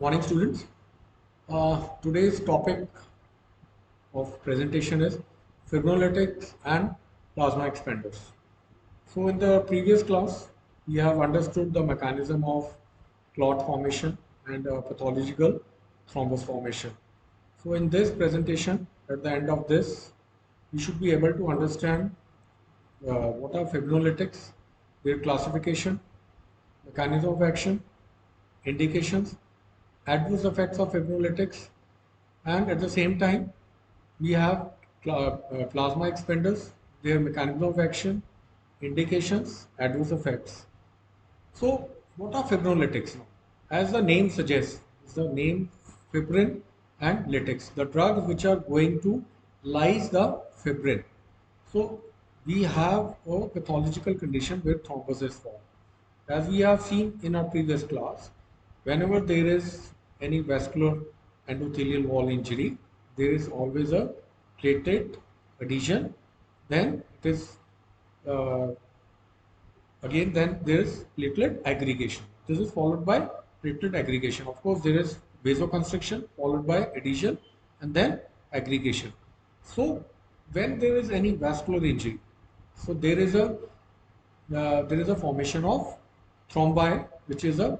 Morning students. Today's topic of presentation is fibrinolytics and plasma expanders. So in the previous class, we have understood the mechanism of clot formation and pathological thrombus formation. So in this presentation, at the end of this, we should be able to understand what are fibrinolytics, their classification, mechanism of action, indications, adverse effects of fibrinolytics, and at the same time we have plasma expanders, their mechanism of action, indications, adverse effects. So what are fibrinolytics now? As the name suggests, is the name fibrin and lytics, the drugs which are going to lyse the fibrin. So we have a pathological condition where thrombosis form. As we have seen in our previous class, whenever there is any vascular endothelial wall injury, there is always a platelet adhesion. Then it is uh, again then there is platelet aggregation. This is followed by platelet aggregation. Of course, there is vasoconstriction followed by adhesion and then aggregation. So when there is any vascular injury, so there is a formation of thrombi, which is a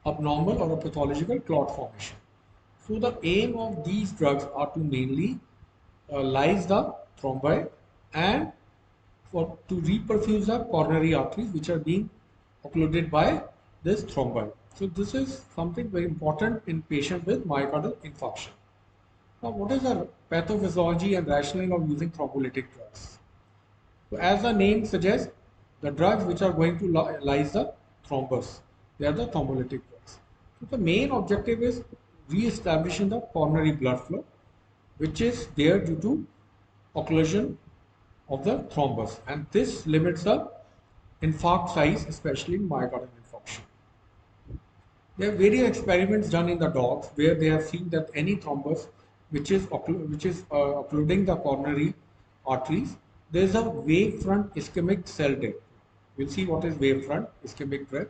abnormal or a pathological clot formation. So the aim of these drugs are to mainly lyse the thrombi and for to reperfuse the coronary arteries which are being occluded by this thrombi. So this is something very important in patients with myocardial infarction. Now, what is the pathophysiology and rationale of using thrombolytic drugs? So as the name suggests, the drugs which are going to lyse the thrombus, they are the thrombolytic drugs. So the main objective is re-establishing the coronary blood flow, which is there due to occlusion of the thrombus, and this limits the infarct size, especially in myocardial infarction. There are various experiments done in the dogs where they have seen that any thrombus which is occluding the coronary arteries, there is a wavefront ischemic cell death. We'll see what is wavefront ischemic death.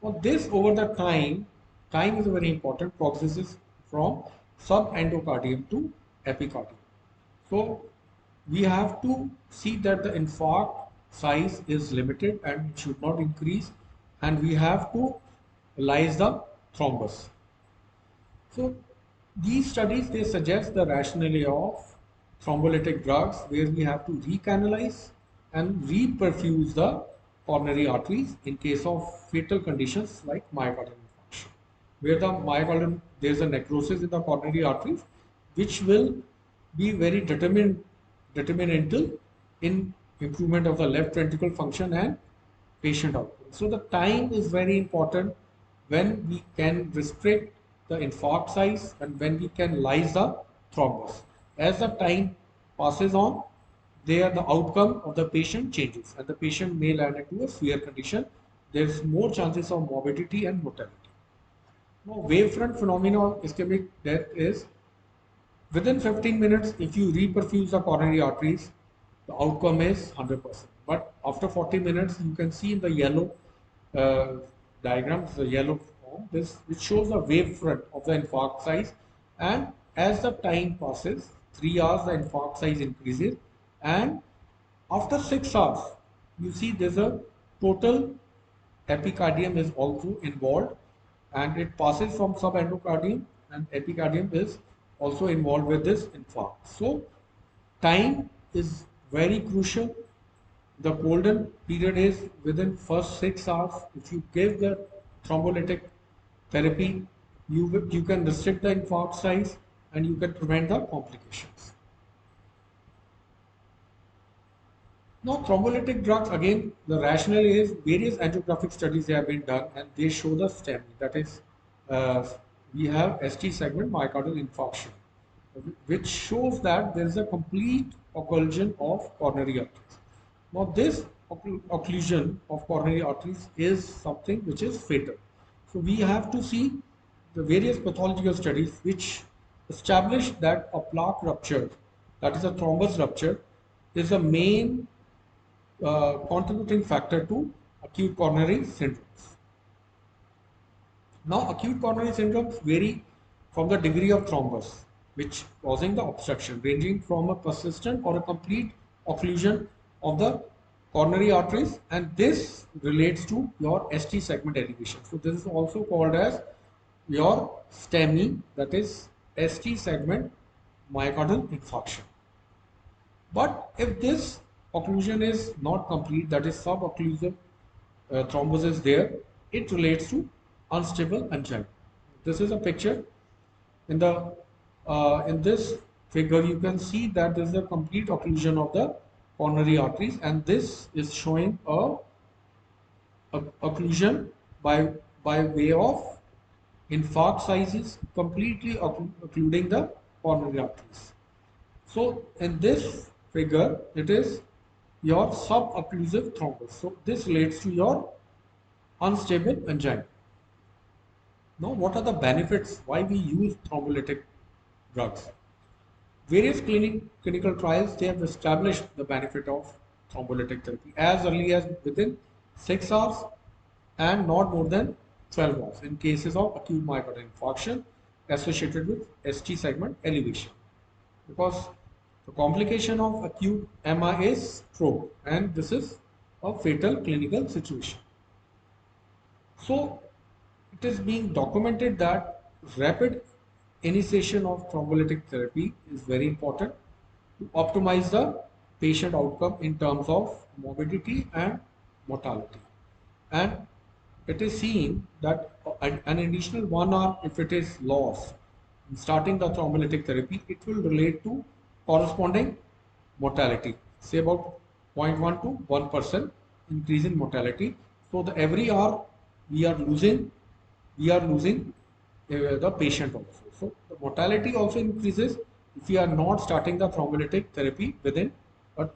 For this, over the time is a very important prognosis from subendocardium to epicardium. So we have to see that the infarct size is limited and it should not increase, and we have to lyse the thrombus. So these studies, they suggest the rationale of thrombolytic drugs where we have to recanalize and reperfuse the coronary arteries in case of fatal conditions like myocardial infarction, where there is a necrosis in the coronary arteries which will be very determinantal in improvement of the left ventricle function and patient outcome. So the time is very important when we can restrict the infarct size and when we can lyse the thrombus. As the time passes on, there the outcome of the patient changes and the patient may land into a severe condition. There is more chances of morbidity and mortality. Now, wavefront phenomenon of ischemic death is within 15 minutes, if you reperfuse the coronary arteries, the outcome is 100%. But after 40 minutes, you can see in the yellow uh, diagrams, the yellow form, this which shows the wavefront of the infarct size. And as the time passes, 3 hours, the infarct size increases. And after 6 hours, you see there's a total epicardium is also involved, and it passes from subendocardium, and epicardium is also involved with this infarct. So time is very crucial. The golden period is within first 6 hours. If you give the thrombolytic therapy, you can restrict the infarct size and you can prevent the complications. Now, thrombolytic drugs, again, the rationale is various angiographic studies have been done and they show the STEMI, that is, uh, we have ST segment myocardial infarction, which shows that there is a complete occlusion of coronary arteries. Now, this occlusion of coronary arteries is something which is fatal. So, we have to see the various pathological studies which establish that a plaque rupture, that is a thrombus rupture, is the main contributing factor to acute coronary syndromes. Now, acute coronary syndromes vary from the degree of thrombus, which causing the obstruction, ranging from a persistent or a complete occlusion of the coronary arteries, and this relates to your ST segment elevation. So, this is also called as your STEMI, that is ST segment myocardial infarction. But if this occlusion is not complete, that is subocclusive thrombosis there, it relates to unstable angina. This is a picture. In this figure, you can see that there is a complete occlusion of the coronary arteries, and this is showing a occlusion by way of infarct completely occluding the coronary arteries. So in this figure, it is your subocclusive thrombus. So this relates to your unstable angina. Now, what are the benefits why we use thrombolytic drugs? Various clinical trials, they have established the benefit of thrombolytic therapy as early as within 6 hours and not more than 12 hours in cases of acute myocardial infarction associated with ST segment elevation. Because the complication of acute MI is stroke, and this is a fatal clinical situation. So it is being documented that rapid initiation of thrombolytic therapy is very important to optimize the patient outcome in terms of morbidity and mortality. And it is seen that an additional 1 hour, if it is lost in starting the thrombolytic therapy, it will relate to corresponding mortality, say about 0.1 to 1% increase in mortality. So the every hour we are losing, the patient also. So the mortality also increases if we are not starting the thrombolytic therapy within a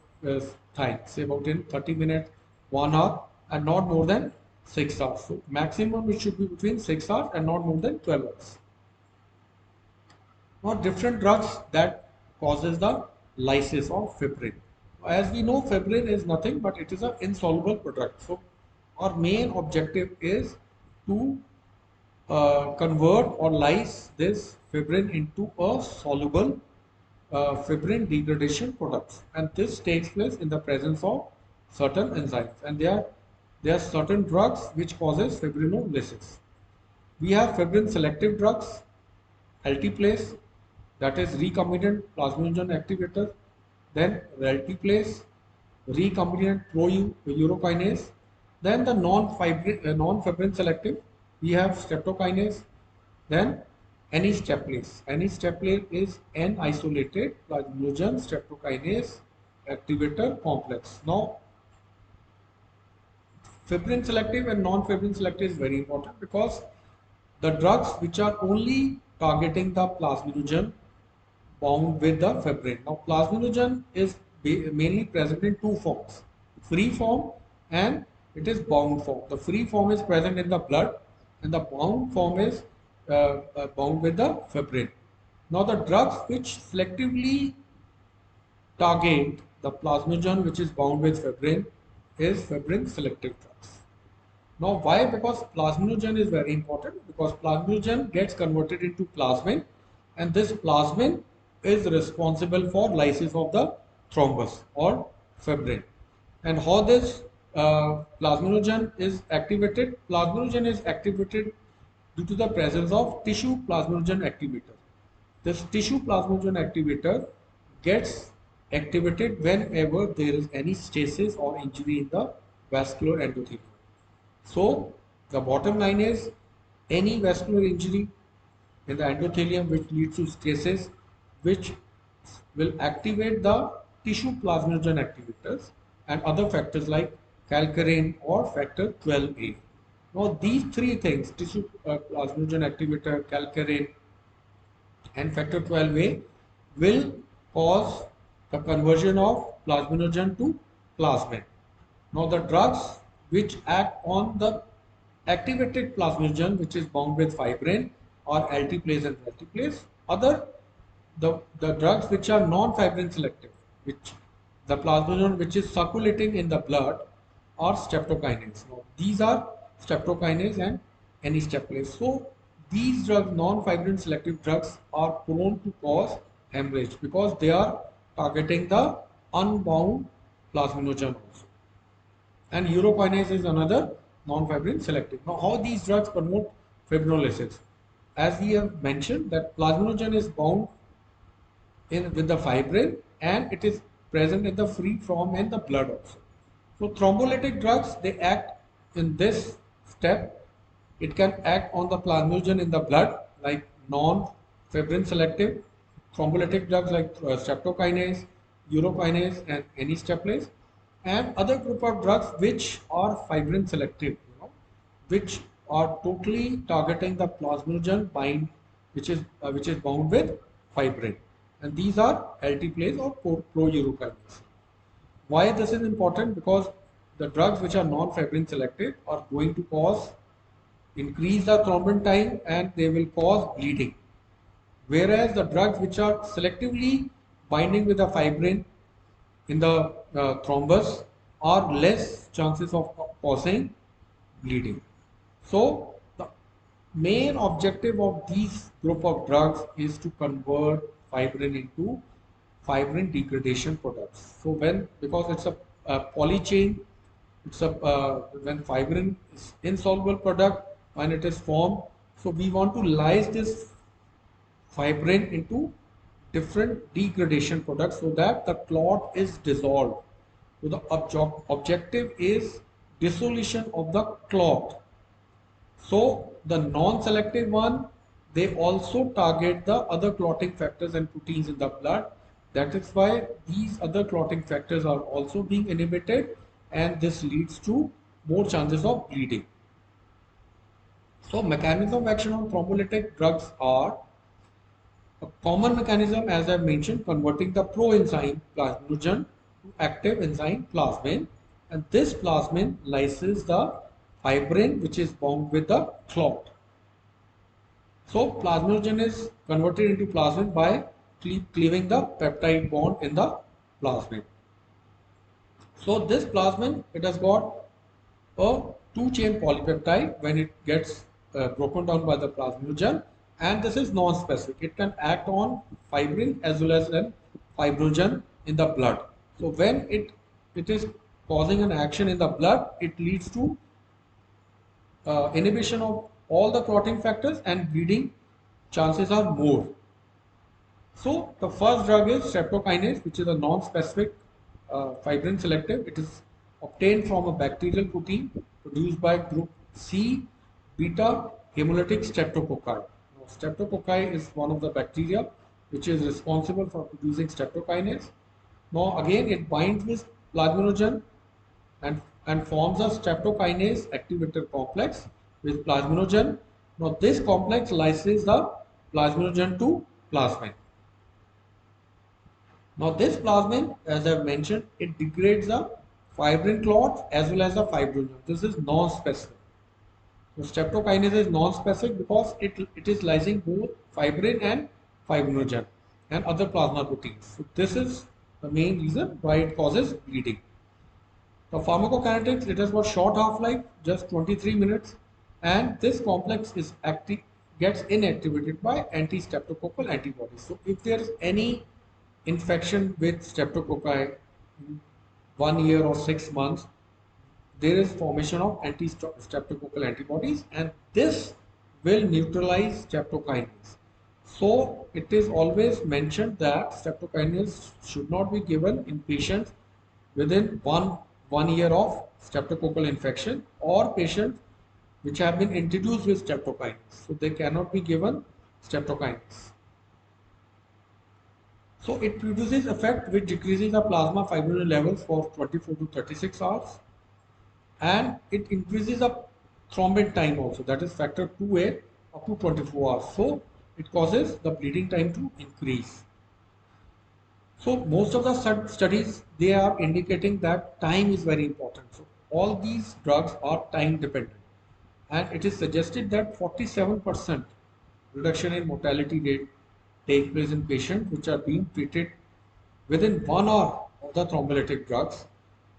time, say about in 30 minutes, 1 hour, and not more than 6 hours. So maximum it should be between 6 hours and not more than 12 hours. Now different drugs that causes the lysis of fibrin. As we know, fibrin is nothing but it is an insoluble product. So our main objective is to convert or lyse this fibrin into a soluble fibrin degradation products, and this takes place in the presence of certain enzymes, and there are certain drugs which causes fibrinolysis. We have fibrin selective drugs, altiplase, that is recombinant plasminogen activator, then reltiplase, recombinant pro-urokinase, then the non-fibrin selective, we have streptokinase, then anistaplase. Anistaplase is N-isolated plasminogen streptokinase activator complex. Now, fibrin selective and non-fibrin selective is very important because the drugs which are only targeting the plasminogen bound with the fibrin. Now, plasminogen is mainly present in two forms, free form and it is bound form. The free form is present in the blood and the bound form is bound with the fibrin. Now, the drugs which selectively target the plasminogen which is bound with fibrin is fibrin selective drugs. Now, why? Because plasminogen is very important, because plasminogen gets converted into plasmin, and this plasmin is responsible for lysis of the thrombus or fibrin. And how this plasminogen is activated? Plasminogen is activated due to the presence of tissue plasminogen activator. This tissue plasminogen activator gets activated whenever there is any stasis or injury in the vascular endothelium. So the bottom line is any vascular injury in the endothelium which leads to stasis, which will activate the tissue plasminogen activators and other factors like calcarine or factor 12A. Now these three things, tissue plasminogen activator, calcarine and factor 12A, will cause the conversion of plasminogen to plasmin. Now the drugs which act on the activated plasminogen which is bound with fibrin are altiplase and reltiplase. The drugs which are non-fibrin selective, which the plasminogen which is circulating in the blood, are streptokinase. Now these are streptokinase and any step-place. So these drugs, non-fibrin selective drugs, are prone to cause hemorrhage because they are targeting the unbound plasminogen also. And urokinase is another non-fibrin selective. Now, how these drugs promote fibrinolysis? As we have mentioned, that plasminogen is bound in with the fibrin, and it is present in the free form in the blood also. So thrombolytic drugs, they act in this step. It can act on the plasminogen in the blood like non-fibrin selective thrombolytic drugs like streptokinase, urokinase, and any steplase, and other group of drugs which are fibrin selective, which are totally targeting the plasminogen bind, which is bound with fibrin, and these are alteplase or pro-urokinase. Why this is important? Because the drugs which are non-fibrin selective are going to cause increase the thrombin time, and they will cause bleeding. Whereas the drugs which are selectively binding with the fibrin in the thrombus are less chances of causing bleeding. So the main objective of these group of drugs is to convert fibrin into fibrin degradation products. So because it's a poly chain, it's a when fibrin is insoluble product when it is formed. So we want to lyse this fibrin into different degradation products so that the clot is dissolved. So the objective is dissolution of the clot. So the non-selective one, they also target the other clotting factors and proteins in the blood. That is why these other clotting factors are also being inhibited, and this leads to more chances of bleeding. So mechanism of action of thrombolytic drugs are a common mechanism, as I mentioned, converting the proenzyme plasminogen to active enzyme plasmin, and this plasmin lyses the fibrin which is bound with the clot. So plasminogen is converted into plasmin by cleaving the peptide bond in the plasmin. So this plasmin, it has got a two-chain polypeptide when it gets broken down by the plasminogen, and this is non-specific. It can act on fibrin as well as an fibrinogen in the blood. So when it is causing an action in the blood, it leads to inhibition of all the clotting factors, and bleeding chances are more. So the first drug is streptokinase, which is a non-specific fibrin selective. It is obtained from a bacterial protein produced by group C beta hemolytic streptococci. Now, streptococci is one of the bacteria which is responsible for producing streptokinase. Now again, it binds with plasminogen and forms a streptokinase activator complex with plasminogen. Now this complex lyses the plasminogen to plasmin. Now this plasmin, as I have mentioned, it degrades the fibrin clots as well as the fibrinogen. This is non-specific. So streptokinase is non-specific because it is lysing both fibrin and fibrinogen and other plasma proteins. So this is the main reason why it causes bleeding. The pharmacokinetics, it has got short half-life, just 23 minutes, and this complex is gets inactivated by anti-streptococcal antibodies. So if there is any infection with streptococci in 1 year or 6 months, there is formation of anti-streptococcal antibodies, and this will neutralize streptokinase. So it is always mentioned that streptokinase should not be given in patients within one year of streptococcal infection, or patients which have been introduced with streptokinase. So they cannot be given streptokinase. So it produces effect which decreases the plasma fibrinogen levels for 24 to 36 hours, and it increases the thrombin time also, that is factor 2A, up to 24 hours. So it causes the bleeding time to increase. So most of the studies, they are indicating that time is very important. So all these drugs are time dependent, and it is suggested that 47% reduction in mortality rate take place in patients which are being treated within 1 hour of the thrombolytic drugs.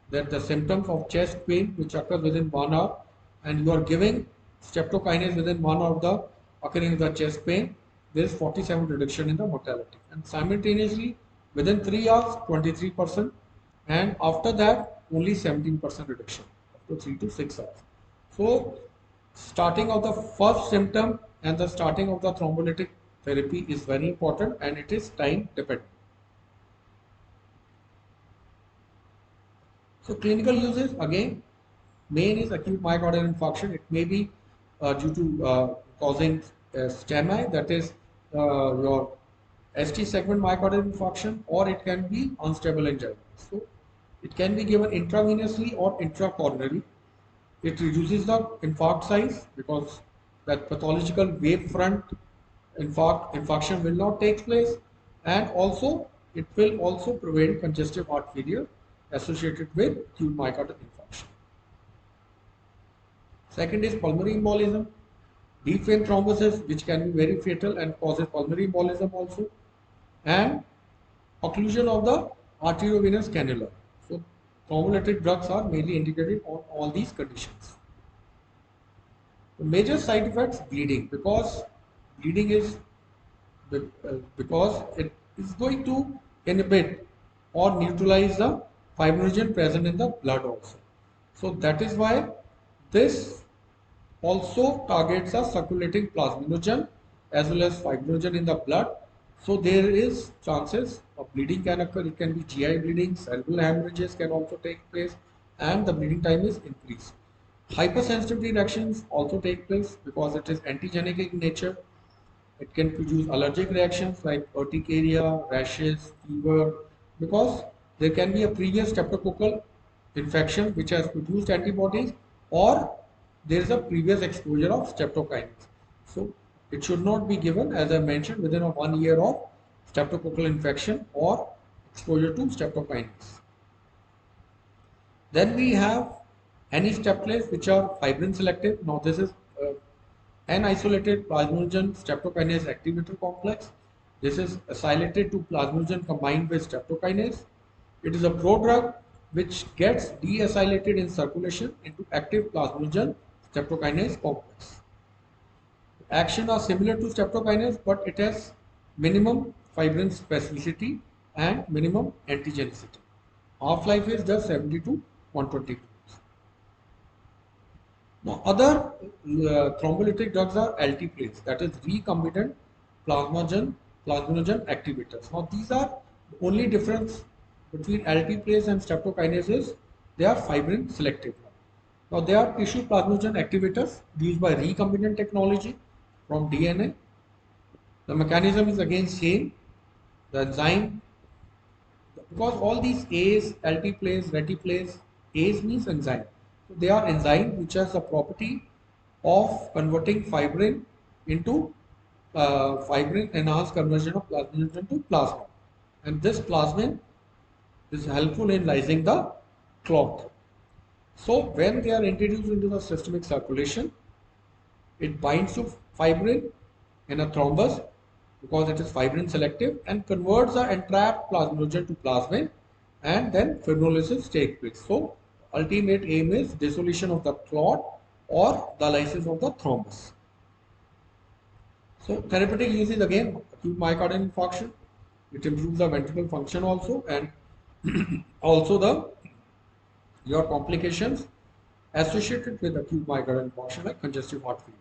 That the symptoms of chest pain which occurs within 1 hour, and you are giving streptokinase within 1 hour of the occurring of the chest pain, there is 47 reduction in the mortality. And simultaneously, within 3 hours, 23%, and after that, only 17% reduction after 3 to 6 hours. So, starting of the first symptom and the starting of the thrombolytic therapy is very important, and it is time dependent. So clinical uses, again, main is acute myocardial infarction. It may be due to causing STEMI, that is your ST segment myocardial infarction, or it can be unstable angina. So it can be given intravenously or intracoronary. It reduces the infarct size because that pathological wave front infarction will not take place, and also it will also prevent congestive heart failure associated with acute myocardial infarction. Second is pulmonary embolism, deep vein thrombosis, which can be very fatal and causes pulmonary embolism also, and occlusion of the arteriovenous cannula. So thrombolytic drugs are mainly indicated on all these conditions. The major side effects, bleeding, because bleeding is because it is going to inhibit or neutralize the fibrinogen present in the blood also. So that is why this also targets a circulating plasminogen as well as fibrinogen in the blood. So there is chances of bleeding can occur. It can be GI bleeding, cerebral hemorrhages can also take place, and the bleeding time is increased. Hypersensitivity reactions also take place because it is antigenic in nature. It can produce allergic reactions like urticaria, rashes, fever, because there can be a previous streptococcal infection which has produced antibodies, or there is a previous exposure of streptokinase. So it should not be given, as I mentioned, within a 1 year of streptococcal infection or exposure to streptokinase. Then we have antistreptylase, which are fibrin selective. Now this is an isolated plasminogen streptokinase activator complex. This is acylated to plasminogen combined with streptokinase. It is a prodrug which gets deacylated in circulation into active plasminogen streptokinase complex. Action are similar to streptokinase, but it has minimum fibrin specificity and minimum antigenicity. Half-life is just 70 to 120 minutes. Now, other thrombolytic drugs are alteplase, that is recombinant plasminogen activators. Now, these are the only difference between alteplase and streptokinase is they are fibrin selective. Now, they are tissue plasminogen activators used by recombinant technology from DNA. The mechanism is again same. The enzyme, because all these A's, alteplase, retiplase, A's means enzyme. So they are enzymes which has the property of converting fibrin into fibrin enhanced conversion of plasminogen to plasma. And this plasmin is helpful in lysing the clot. So when they are introduced into the systemic circulation, it binds to fibrin in a thrombus because it is fibrin selective and converts the entrapped plasminogen to plasmin, and then fibrinolysis takes place. So ultimate aim is dissolution of the clot or the lysis of the thrombus. So therapeutic use is again acute myocardial infarction. It improves the ventricular function also, and also the your complications associated with acute myocardial infarction like congestive heart failure.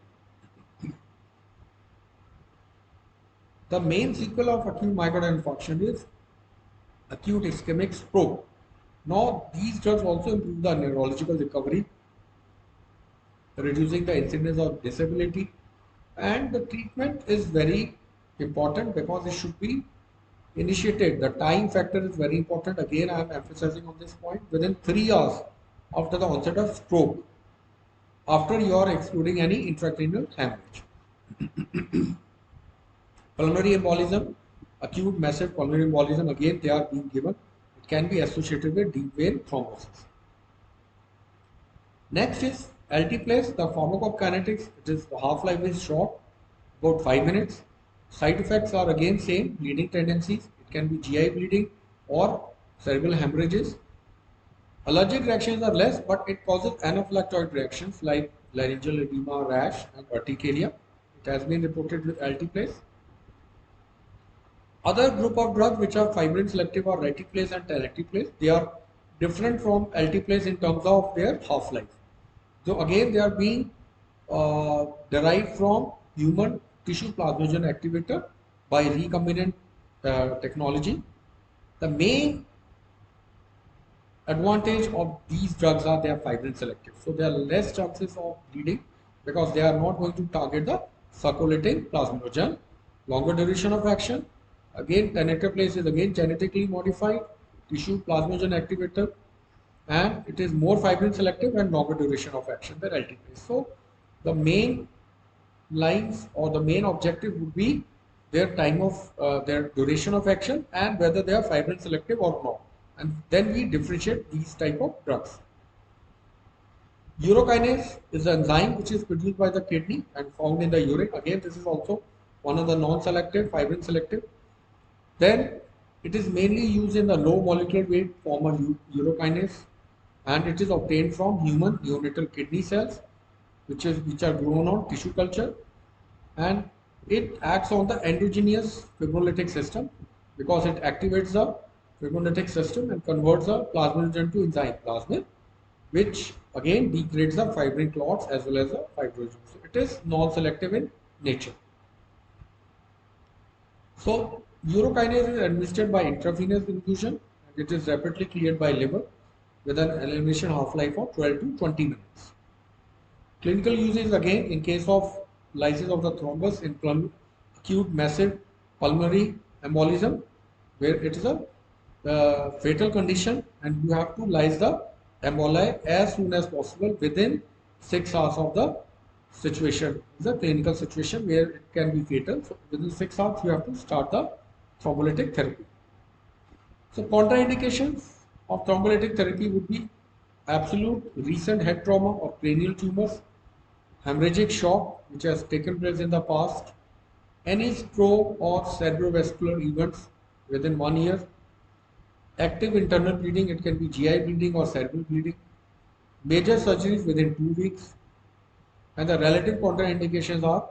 The main sequel of acute myocardial infarction is acute ischemic stroke. Now, these drugs also improve the neurological recovery, reducing the incidence of disability, and the treatment is very important because it should be initiated. The time factor is very important. Again, I am emphasizing on this point within 3 hours after the onset of stroke, after you are excluding any intracranial hemorrhage. Pulmonary embolism, acute massive pulmonary embolism, again they are being given. It can be associated with deep vein thrombosis. Next is alteplase, the pharmacokinetics. It is the half-life is short, about 5 minutes. Side effects are again same, bleeding tendencies. It can be GI bleeding or cerebral hemorrhages. Allergic reactions are less, but it causes anaphylactoid reactions like laryngeal edema, rash, and urticaria. It has been reported with altiplase. Other group of drugs which are fibrin selective are reticlase and tenecteplase. They are different from altiplase in terms of their half-life. So again, they are being derived from human tissue plasminogen activator by recombinant technology. The main advantage of these drugs are they are fibrin selective. So there are less chances of bleeding because they are not going to target the circulating plasminogen. Longer duration of action. Again, tenecteplase is again genetically modified tissue plasminogen activator, and it is more fibrin selective and longer duration of action than altiplase. So the main lines or the main objective would be their time of their duration of action and whether they are fibrin selective or not, and then we differentiate these type of drugs. Urokinase is an enzyme which is produced by the kidney and found in the urine. Again, this is also one of the non-selective fibrin selective. Then it is mainly used in the low molecular weight form of urokinase, and it is obtained from human neonatal kidney cells which are grown on tissue culture, and it acts on the endogenous fibrinolytic system because it activates the fibrinolytic system and converts the plasminogen to enzyme plasmin, which again degrades the fibrin clots as well as the fibrinogen. So it is non-selective in nature. So urokinase is administered by intravenous infusion, and it is rapidly cleared by liver with an elimination half-life of 12 to 20 minutes. Clinical use is again in case of lysis of the thrombus in acute massive pulmonary embolism, where it is a fatal condition and you have to lyse the emboli as soon as possible within 6 hours of the situation. It's a clinical situation where it can be fatal. So within 6 hours you have to start the thrombolytic therapy. So contraindications of thrombolytic therapy would be absolute recent head trauma or cranial tumors, hemorrhagic shock which has taken place in the past, any stroke or cerebrovascular events within 1 year, active internal bleeding, it can be GI bleeding or cerebral bleeding, major surgeries within 2 weeks, and the relative contraindications are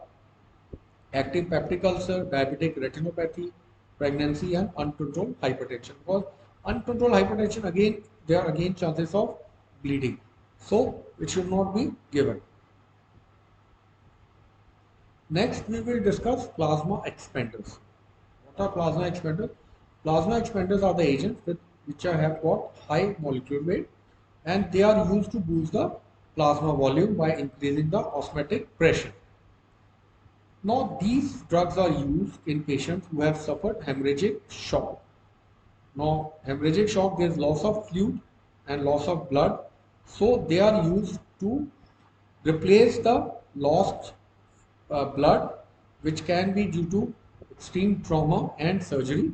active peptic ulcer, diabetic retinopathy, pregnancy, and uncontrolled hypertension. Because uncontrolled hypertension, again, there are again chances of bleeding. So it should not be given. Next, we will discuss plasma expanders. What are plasma expanders? Plasma expanders are the agents which have got high molecular weight, and they are used to boost the plasma volume by increasing the osmotic pressure. Now, these drugs are used in patients who have suffered hemorrhagic shock. Now, hemorrhagic shock, there is loss of fluid and loss of blood. So, they are used to replace the lost blood, which can be due to extreme trauma and surgery,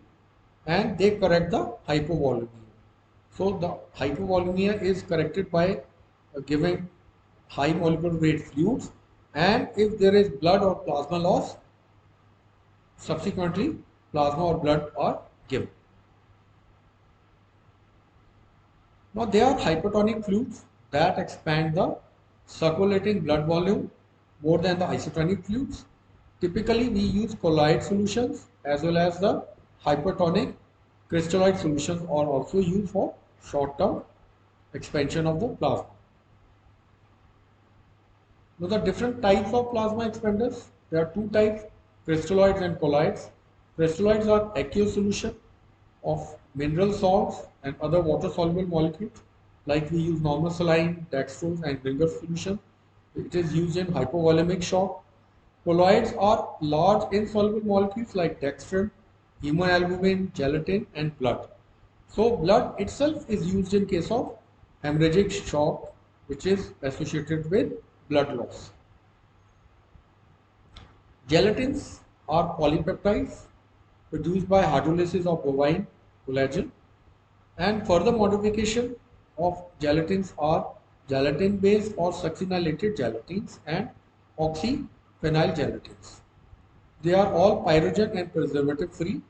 and they correct the hypovolemia. So, the hypovolemia is corrected by giving high molecular weight fluids, and if there is blood or plasma loss, subsequently plasma or blood are given. Now there are hypertonic fluids that expand the circulating blood volume more than the isotonic fluids. Typically we use colloid solutions as well as the hypertonic crystalloid solutions are also used for short-term expansion of the plasma. Now the different types of plasma expanders, there are two types, crystalloids and colloids. Crystalloids are aqueous solution of mineral salts and other water soluble molecules, like we use normal saline, dextrose and Ringer solution. It is used in hypovolemic shock. Colloids are large insoluble molecules like dextrin, hemoalbumin, gelatin and blood. So blood itself is used in case of hemorrhagic shock, which is associated with blood loss. Gelatins are polypeptides produced by hydrolysis of bovine collagen, and further modification of gelatins are gelatin based or succinylated gelatins and oxyphenyl gelatins. They are all pyrogen and preservative free,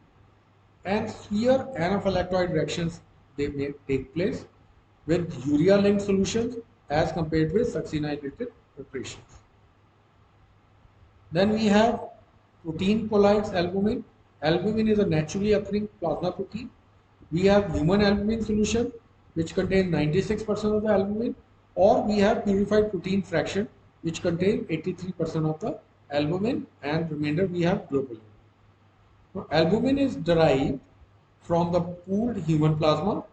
and severe anaphylactoid reactions they may take place with urea linked solutions as compared with succinylated preparations. Then we have protein colloids albumin. Albumin is a naturally occurring plasma protein. We have human albumin solution, which contains 96% of the albumin, or we have purified protein fraction, which contains 83% of the albumin, and remainder we have globulin. Now, albumin is derived from the pooled human plasma,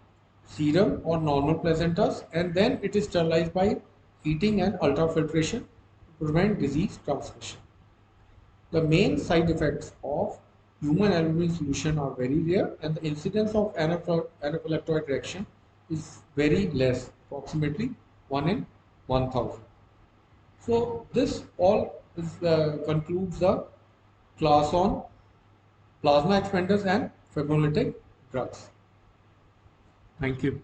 serum or normal placentas, and then it is sterilized by heating and ultrafiltration to prevent disease transmission. The main side effects of human albumin solution are very rare, and the incidence of anaphylactoid reaction is very less, approximately 1 in 1000. So this all concludes the class on plasma expanders and fibrinolytic drugs. Thank you.